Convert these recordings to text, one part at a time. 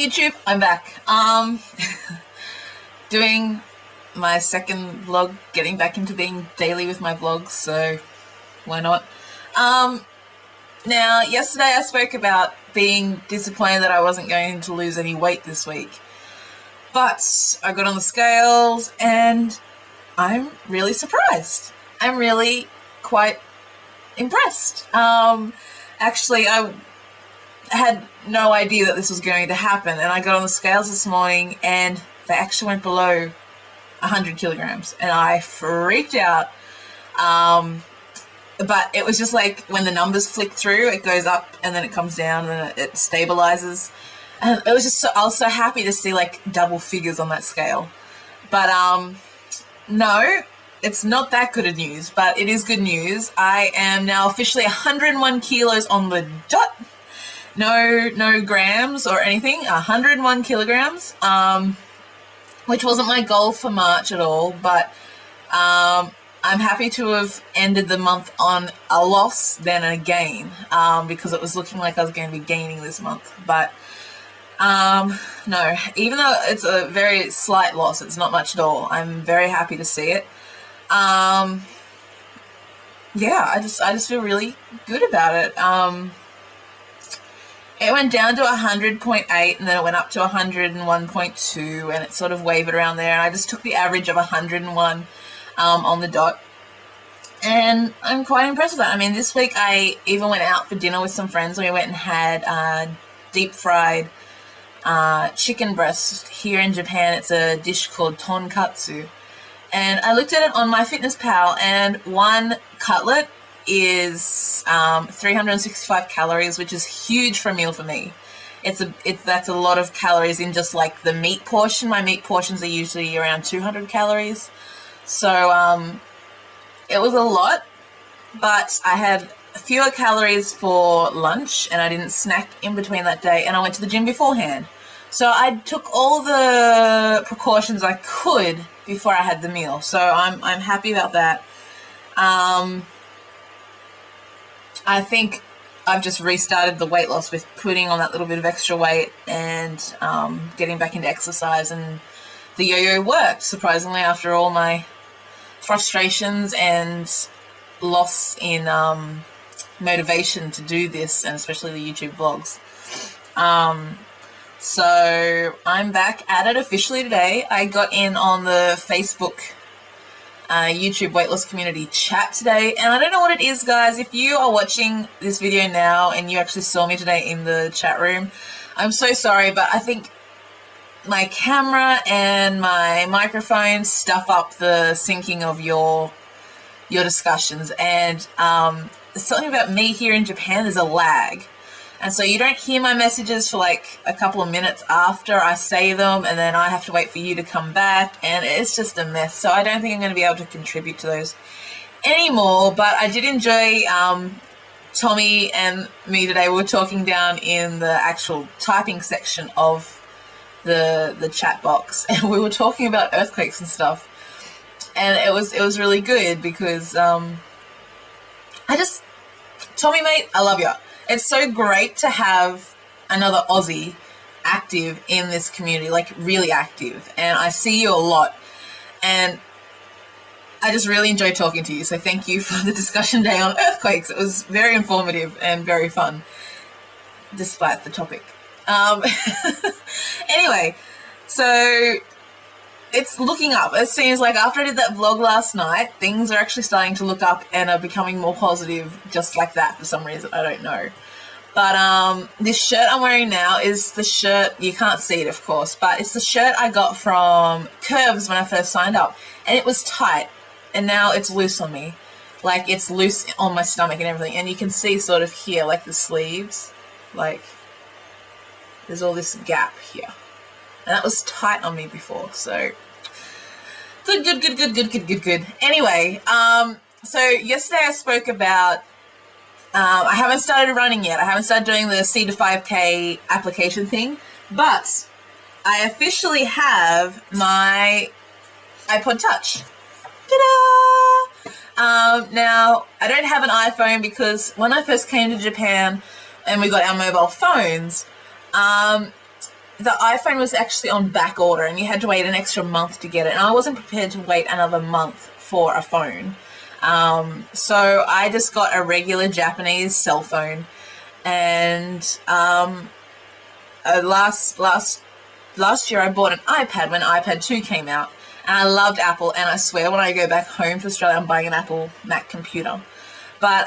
YouTube, I'm back. Doing my second vlog, getting back into being daily with my vlogs, so why not? Now, yesterday I spoke about being disappointed that I wasn't going to lose any weight this week, but I got on the scales and I'm really surprised. I'm really quite impressed. Actually, I had no idea that this was going to happen, and I got on the scales this morning and they actually went below 100 kilograms and I freaked out. But it was just like when the numbers flick through, it goes up and then it comes down and then it stabilizes. And it was just I was so happy to see like double figures on that scale. But no, it's not that good of news, but it is good news. I am now officially 101 kilos on the dot. No grams or anything, 101 kilograms, which wasn't my goal for March at all, but I'm happy to have ended the month on a loss than a gain, because it was looking like I was going to be gaining this month. But no, even though it's a very slight loss, it's not much at all, I'm very happy to see it. Yeah, I just feel really good about it. It went down to 100.8 and then it went up to 101.2 and it sort of wavered around there. And I just took the average of 101 on the dot. And I'm quite impressed with that. I mean, this week I even went out for dinner with some friends and we went and had deep fried chicken breast here in Japan. It's a dish called tonkatsu. And I looked at it on MyFitnessPal and one cutlet is 365 calories, which is huge for a meal for me. That's a lot of calories in just like the meat portion. My meat portions are usually around 200 calories. So it was a lot, but I had fewer calories for lunch and I didn't snack in between that day, and I went to the gym beforehand. So I took all the precautions I could before I had the meal. So I'm happy about that. I think I've just restarted the weight loss with putting on that little bit of extra weight and getting back into exercise, and the yo-yo worked, surprisingly, after all my frustrations and loss in motivation to do this, and especially the YouTube vlogs. So I'm back at it officially today. I got in on the Facebook YouTube weight loss community chat today, and I don't know what it is, guys. If you are watching this video now and you actually saw me today in the chat room, I'm so sorry, but I think my camera and my microphone stuff up the syncing of your discussions, and something about me here in Japan, there's a lag. And so you don't hear my messages for like a couple of minutes after I say them, and then I have to wait for you to come back, and it's just a mess. So I don't think I'm going to be able to contribute to those anymore, but I did enjoy Tommy and me today. We were talking down in the actual typing section of the chat box, and we were talking about earthquakes and stuff, and it was really good because Tommy, mate, I love you. It's so great to have another Aussie active in this community, like really active. And I see you a lot. And I just really enjoy talking to you. So thank you for the discussion day on earthquakes. It was very informative and very fun, despite the topic. Anyway, so it's looking up. It seems like after I did that vlog last night, things are actually starting to look up and are becoming more positive just like that for some reason. I don't know. But this shirt I'm wearing now is the shirt, you can't see it of course, but it's the shirt I got from Curves when I first signed up. And it was tight, and now it's loose on me. Like it's loose on my stomach and everything. And you can see sort of here, like the sleeves, like there's all this gap here. And that was tight on me before, so good. Anyway, so yesterday I spoke about, I haven't started running yet. I haven't started doing the C to 5K application thing, but I officially have my iPod Touch. Ta-da! Now, I don't have an iPhone because when I first came to Japan and we got our mobile phones, the iPhone was actually on back order and you had to wait an extra month to get it. And I wasn't prepared to wait another month for a phone. So I just got a regular Japanese cell phone. And last year I bought an iPad when iPad 2 came out. And I loved Apple. And I swear when I go back home to Australia, I'm buying an Apple Mac computer. But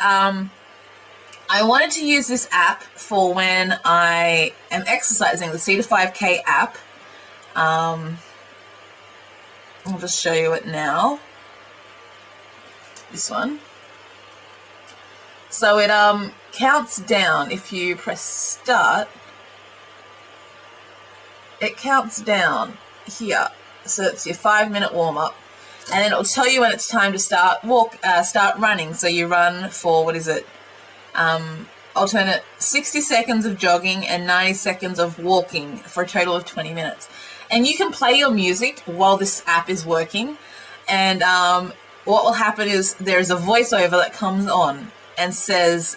I wanted to use this app for when I am exercising, the C to 5K app. I'll just show you it now. This one. So it counts down. If you press start, it counts down here. So it's your 5-minute warm-up. And then it'll tell you when it's time to start running. So you run for, what is it? Alternate 60 seconds of jogging and 90 seconds of walking for a total of 20 minutes. And you can play your music while this app is working. And what will happen is there's a voiceover that comes on and says,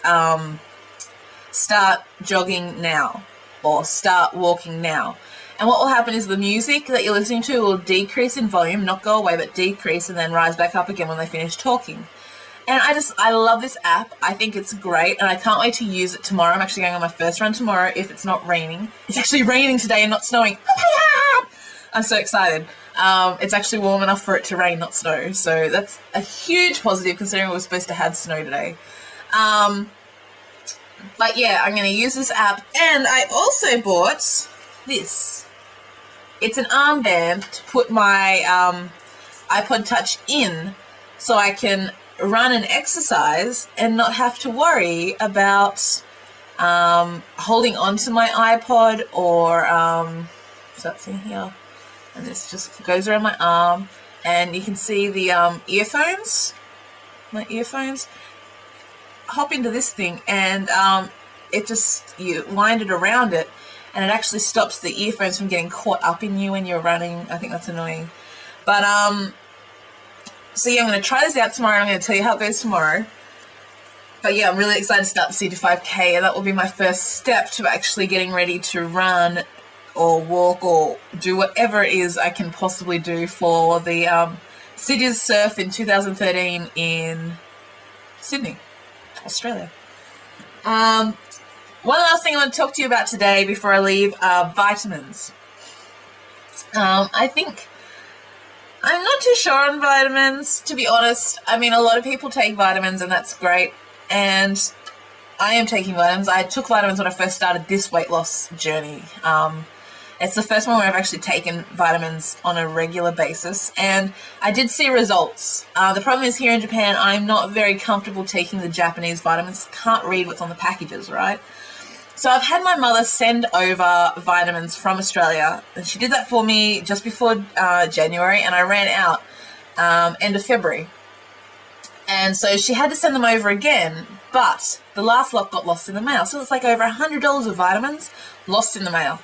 start jogging now or start walking now. And what will happen is the music that you're listening to will decrease in volume, not go away, but decrease and then rise back up again when they finish talking. And I love this app. I think it's great, and I can't wait to use it tomorrow. I'm actually going on my first run tomorrow if it's not raining. It's actually raining today and not snowing. I'm so excited. It's actually warm enough for it to rain, not snow. So that's a huge positive considering we were supposed to have snow today. But yeah, I'm going to use this app. And I also bought this. It's an armband to put my iPod Touch in so I can run and exercise and not have to worry about holding onto my iPod or so that's in here, and this just goes around my arm, and you can see the earphones. My earphones hop into this thing, and you wind it around it, and it actually stops the earphones from getting caught up in you when you're running. I think that's annoying, but so yeah, I'm going to try this out tomorrow, and I'm going to tell you how it goes tomorrow. But yeah, I'm really excited to start the C to 5K, and that will be my first step to actually getting ready to run or walk or do whatever it is I can possibly do for the Cities Surf in 2013 in Sydney, Australia. One last thing I want to talk to you about today before I leave are vitamins. I'm not too sure on vitamins, to be honest. I mean, a lot of people take vitamins, and that's great. And I am taking vitamins. I took vitamins when I first started this weight loss journey. It's the first one where I've actually taken vitamins on a regular basis. And I did see results. The problem is here in Japan, I'm not very comfortable taking the Japanese vitamins. Can't read what's on the packages, right? So I've had my mother send over vitamins from Australia, and she did that for me just before January, and I ran out end of February. And so she had to send them over again, but the last lot got lost in the mail. So it's like over $100 of vitamins lost in the mail.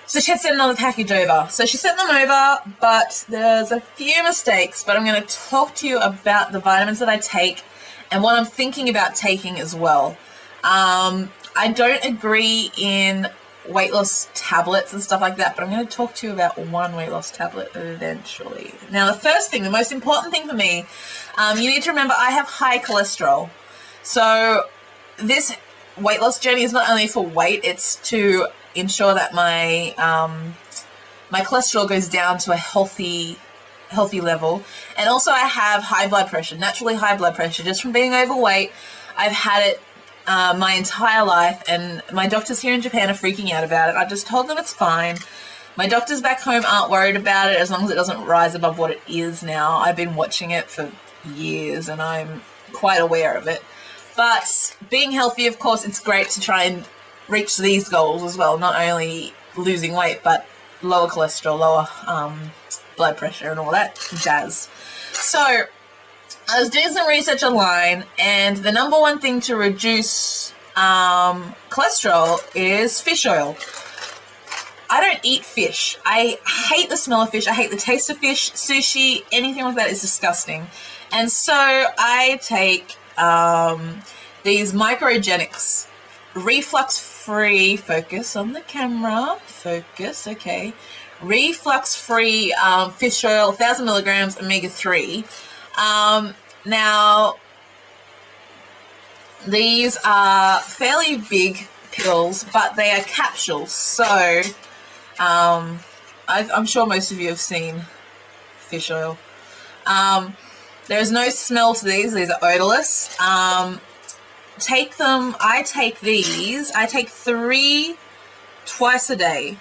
So she had to send another package over. So she sent them over, but there's a few mistakes, but I'm going to talk to you about the vitamins that I take and what I'm thinking about taking as well. I don't agree in weight loss tablets and stuff like that, but I'm going to talk to you about one weight loss tablet eventually. Now, the first thing, the most important thing for me, you need to remember I have high cholesterol. So this weight loss journey is not only for weight, it's to ensure that my my cholesterol goes down to a healthy level. And also I have high blood pressure, naturally high blood pressure, just from being overweight. I've had it my entire life, and my doctors here in Japan are freaking out about it. I just told them it's fine. My doctors back home aren't worried about it as long as it doesn't rise above what it is now. I've been watching it for years and I'm quite aware of it. But being healthy, of course, it's great to try and reach these goals as well, not only losing weight, but lower cholesterol, lower blood pressure and all that jazz. So I was doing some research online, and the number one thing to reduce cholesterol is fish oil. I don't eat fish. I hate the smell of fish. I hate the taste of fish. Sushi, anything like that is disgusting. And so I take these Microgenics reflux reflux-free, focus on the camera, focus, okay, reflux-free fish oil, 1,000 milligrams, omega-3. Now, these are fairly big pills, but they are capsules, so I'm sure most of you have seen fish oil. There's no smell to these are odorless. Take them, I take 3 twice a day.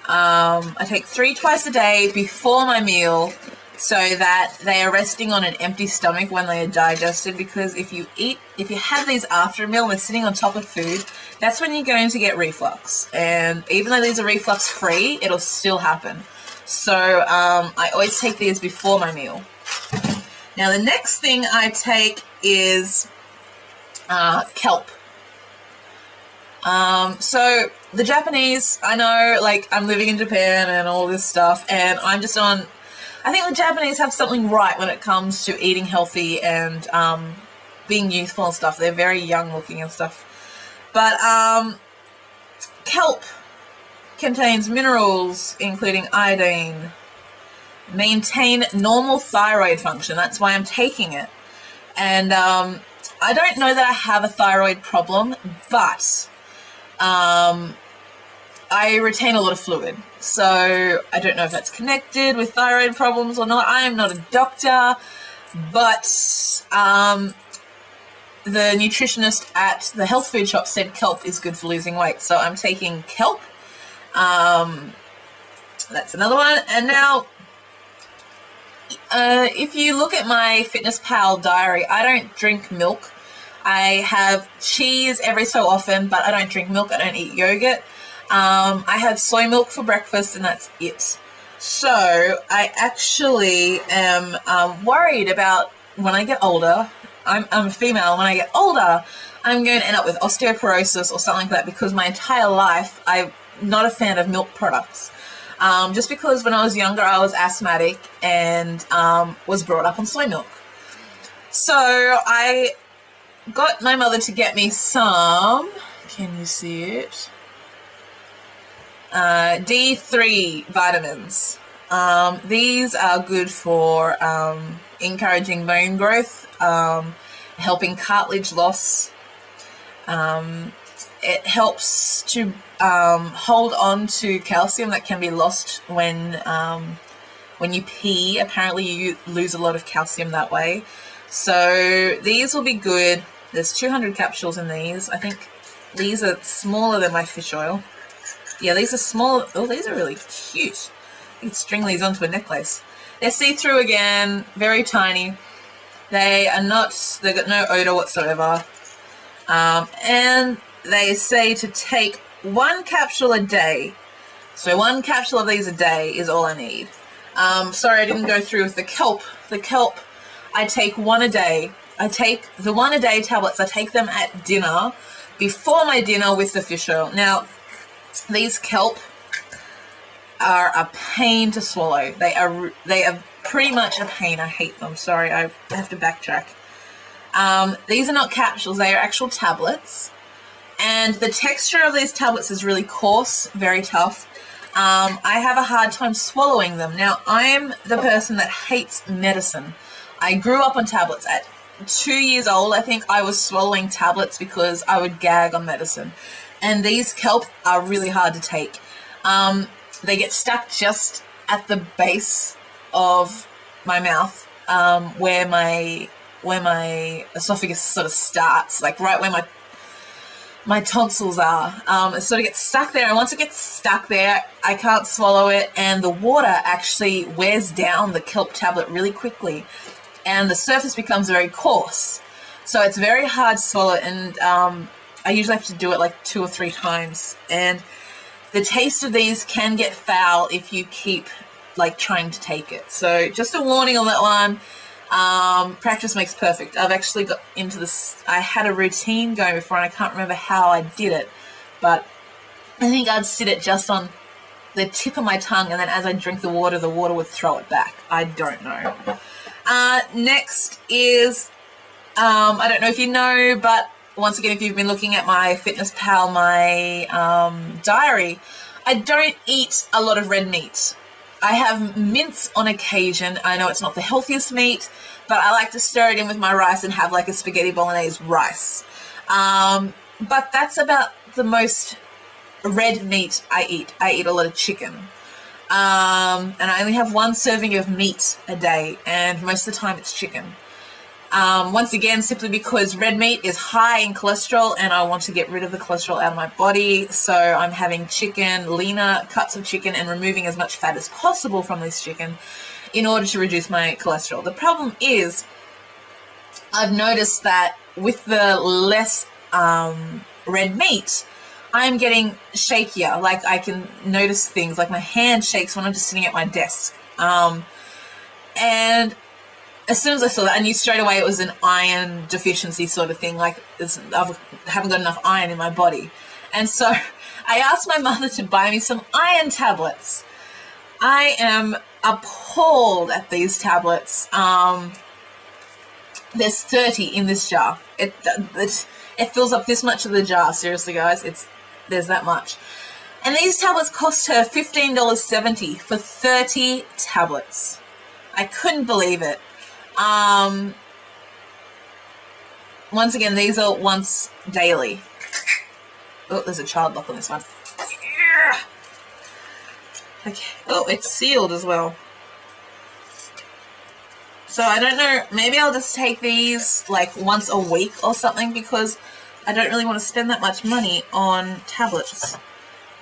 I take 3 twice a day before my meal so that they are resting on an empty stomach when they are digested, because if you have these after a meal and they're sitting on top of food, that's when you're going to get reflux. And even though these are reflux free, it'll still happen. So I always take these before my meal. Now the next thing I take is kelp. So the Japanese, I know, like, I'm living in Japan and all this stuff, and I'm just on, I think the Japanese have something right when it comes to eating healthy and being youthful and stuff. They're very young looking and stuff. But kelp contains minerals including iodine, maintain normal thyroid function. That's why I'm taking it. And I don't know that I have a thyroid problem, but I retain a lot of fluid. So I don't know if that's connected with thyroid problems or not. I am not a doctor, but the nutritionist at the health food shop said kelp is good for losing weight. So I'm taking kelp. That's another one. And now, if you look at my Fitness Pal diary, I don't drink milk. I have cheese every so often, but I don't drink milk. I don't eat yogurt. I have soy milk for breakfast, and that's it. So I actually am worried about when I get older. I'm a female. When I get older, I'm going to end up with osteoporosis or something like that, because my entire life I'm not a fan of milk products. Just because when I was younger, I was asthmatic and was brought up on soy milk. So I got my mother to get me some, can you see it? D3 vitamins. These are good for encouraging bone growth, helping cartilage loss. It helps to hold on to calcium that can be lost when you pee. Apparently you lose a lot of calcium that way. So these will be good. There's 200 capsules in these. I think these are smaller than my fish oil. Yeah, these are small. Oh, these are really cute. You can string these onto a necklace. They're see-through again, very tiny. They've got no odor whatsoever. And they say to take 1 capsule a day. So 1 capsule of these a day is all I need. Sorry, I didn't go through with the kelp. The kelp, I take 1 a day. I take the 1 a day tablets. I take them at dinner, before my dinner with the fish oil. Now, these kelp are a pain to swallow. They are pretty much a pain. I hate them. Sorry, I have to backtrack. These are not capsules. They are actual tablets. And the texture of these tablets is really coarse, very tough. I have a hard time swallowing them. Now, I'm the person that hates medicine. I grew up on tablets. At 2 years old, I think I was swallowing tablets because I would gag on medicine. And these kelp are really hard to take. They get stuck just at the base of my mouth, where my esophagus sort of starts, like right where my tonsils are. It sort of gets stuck there, and once it gets stuck there, I can't swallow it, and the water actually wears down the kelp tablet really quickly, and the surface becomes very coarse. So it's very hard to swallow, and I usually have to do it like 2 or 3 times. And the taste of these can get foul if you keep like trying to take it. So just a warning on that one. Practice makes perfect. I've actually got into this. I had a routine going before, and I can't remember how I did it, but I think I'd sit it just on the tip of my tongue, and then as I drink the water would throw it back. I don't know. Next is, I don't know if you know, but once again, if you've been looking at my Fitness Pal, my diary, I don't eat a lot of red meat. I have mince on occasion. I know it's not the healthiest meat, but I like to stir it in with my rice and have like a spaghetti bolognese rice. But that's about the most red meat I eat. I eat a lot of chicken. And I only have one serving of meat a day, and most of the time it's chicken. Once again, simply because red meat is high in cholesterol and I want to get rid of the cholesterol out of my body. So I'm having chicken, leaner cuts of chicken, and removing as much fat as possible from this chicken in order to reduce my cholesterol. The problem is I've noticed that with the less red meat, I'm getting shakier. Like I can notice things like my hand shakes when I'm just sitting at my desk. And as soon as I saw that, I knew straight away it was an iron deficiency sort of thing. Like I haven't got enough iron in my body. And so I asked my mother to buy me some iron tablets. I am appalled at these tablets. There's 30 in this jar. It fills up this much of the jar. Seriously, guys, there's that much. And these tablets cost her $15.70 for 30 tablets. I couldn't believe it. Once again, these are once daily. Oh, there's a child lock on this one. Okay. Oh, it's sealed as well. So I don't know, maybe I'll just take these like once a week or something, because I don't really want to spend that much money on tablets.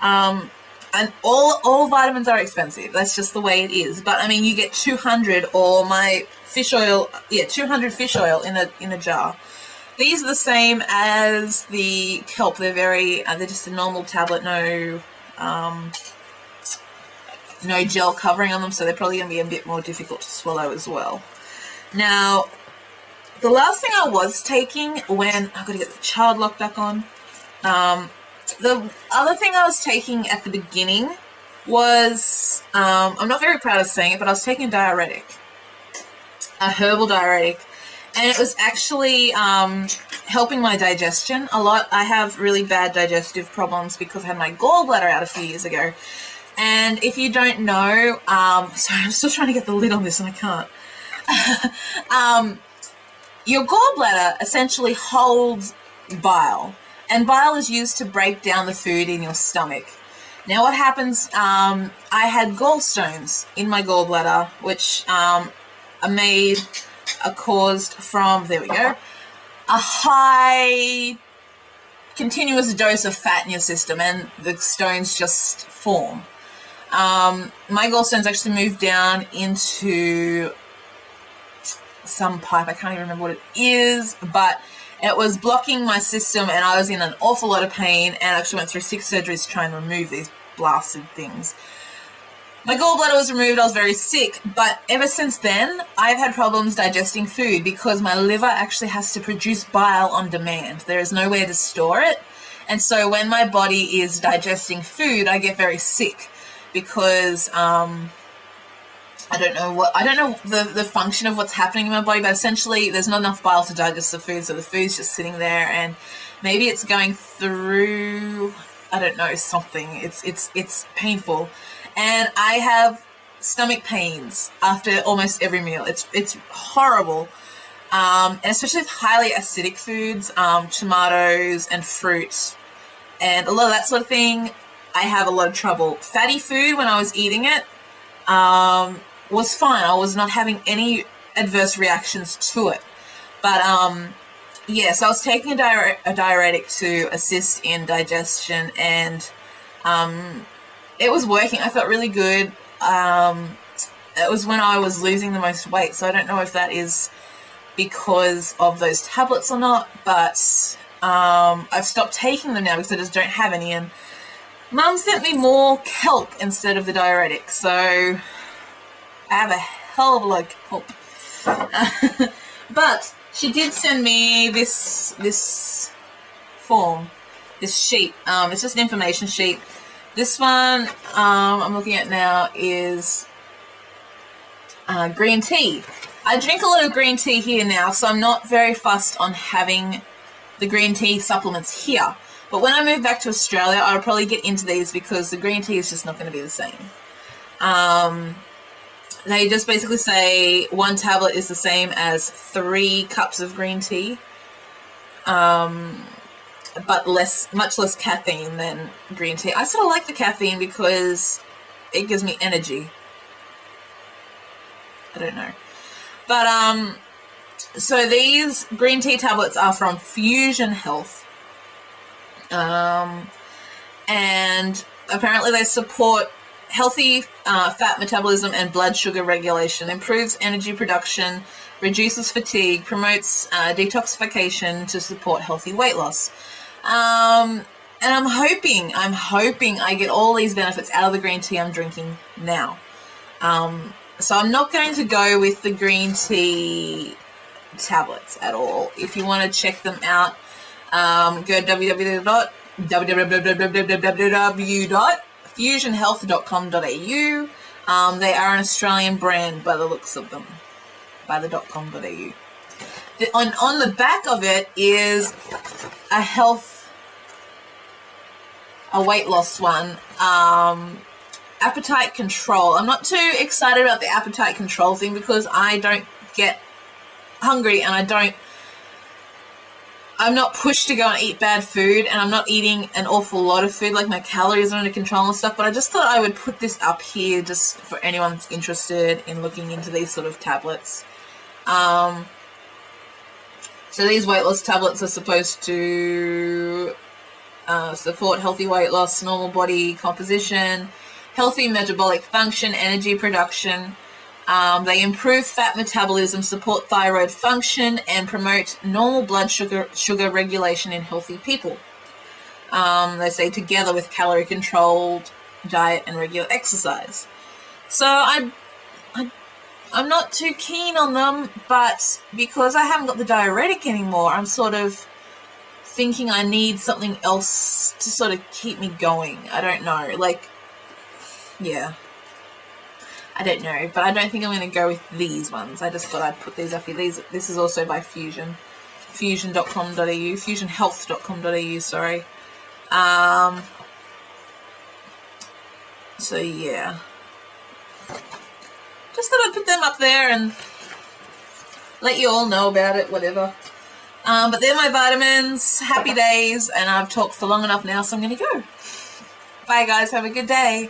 And all vitamins are expensive. That's just the way it is. But I mean, you get 200 or my fish oil, 200 fish oil in a jar. These are the same as the kelp. They're just a normal tablet, no gel covering on them, so they're probably going to be a bit more difficult to swallow as well. Now, the last thing I was taking when I've got to get the child lock back on. The other thing I was taking at the beginning was, I'm not very proud of saying it, but I was taking a diuretic, a herbal diuretic, and it was actually helping my digestion a lot. I have really bad digestive problems because I had my gallbladder out a few years ago. And if you don't know, sorry, I'm still trying to get the lid on this and I can't. Your gallbladder essentially holds bile, and bile is used to break down the food in your stomach. Now what happens, I had gallstones in my gallbladder, which are caused from, there we go, a high continuous dose of fat in your system, and the stones just form. My gallstones actually moved down into some pipe. I can't even remember what it is, but it was blocking my system and I was in an awful lot of pain, and I actually went through 6 surgeries to try and remove these blasted things. My gallbladder was removed. I was very sick, but ever since then, I've had problems digesting food because my liver actually has to produce bile on demand. There is nowhere to store it, and so when my body is digesting food, I get very sick because I don't know the function of what's happening in my body, but essentially there's not enough bile to digest the food, so the food's just sitting there, and maybe it's going through, I don't know, something. It's painful, and I have stomach pains after almost every meal. It's horrible, and especially with highly acidic foods, tomatoes and fruit, and a lot of that sort of thing. I have a lot of trouble. Fatty food, when I was eating it, was fine. I was not having any adverse reactions to it. But, yes, I was taking a diuretic to assist in digestion, and it was working. I felt really good. It was when I was losing the most weight, so I don't know if that is because of those tablets or not, but I've stopped taking them now because I just don't have any, and Mum sent me more kelp instead of the diuretic, so I have a hell of a lot of kelp. But she did send me this form, this sheet. It's just an information sheet. This one I'm looking at now is green tea. I drink a lot of green tea here now, so I'm not very fussed on having the green tea supplements here. But when I move back to Australia, I'll probably get into these because the green tea is just not going to be the same. They just basically say 1 tablet is the same as 3 cups of green tea, but much less caffeine than green tea. I sort of like the caffeine because it gives me energy. I don't know. But, so these green tea tablets are from Fusion Health. And apparently they support healthy fat metabolism and blood sugar regulation, improves energy production, reduces fatigue, promotes detoxification to support healthy weight loss. And I'm hoping I get all these benefits out of the green tea I'm drinking now. So I'm not going to go with the green tea tablets at all. If you want to check them out, go www.fusionhealth.com.au. They are an Australian brand by the looks of them, by the .com.au. On the back of it is a weight loss one. Appetite control. I'm not too excited about the appetite control thing because I don't get hungry and I'm not pushed to go and eat bad food, and I'm not eating an awful lot of food, like my calories are under control and stuff, but I just thought I would put this up here just for anyone that's interested in looking into these sort of tablets. So these weight loss tablets are supposed to support healthy weight loss, normal body composition, healthy metabolic function, energy production. They improve fat metabolism, support thyroid function, and promote normal blood sugar regulation in healthy people. They say together with calorie-controlled diet and regular exercise. So I'm not too keen on them, but because I haven't got the diuretic anymore, I'm sort of thinking I need something else to sort of keep me going. I don't know. Yeah. I don't know, but I don't think I'm going to go with these ones. I just thought I'd put these up here. This is also by Fusion. Fusion.com.au. Fusionhealth.com.au, sorry. So, yeah. Just thought I'd put them up there and let you all know about it, whatever. But they're my vitamins. Happy days. And I've talked for long enough now, so I'm going to go. Bye, guys. Have a good day.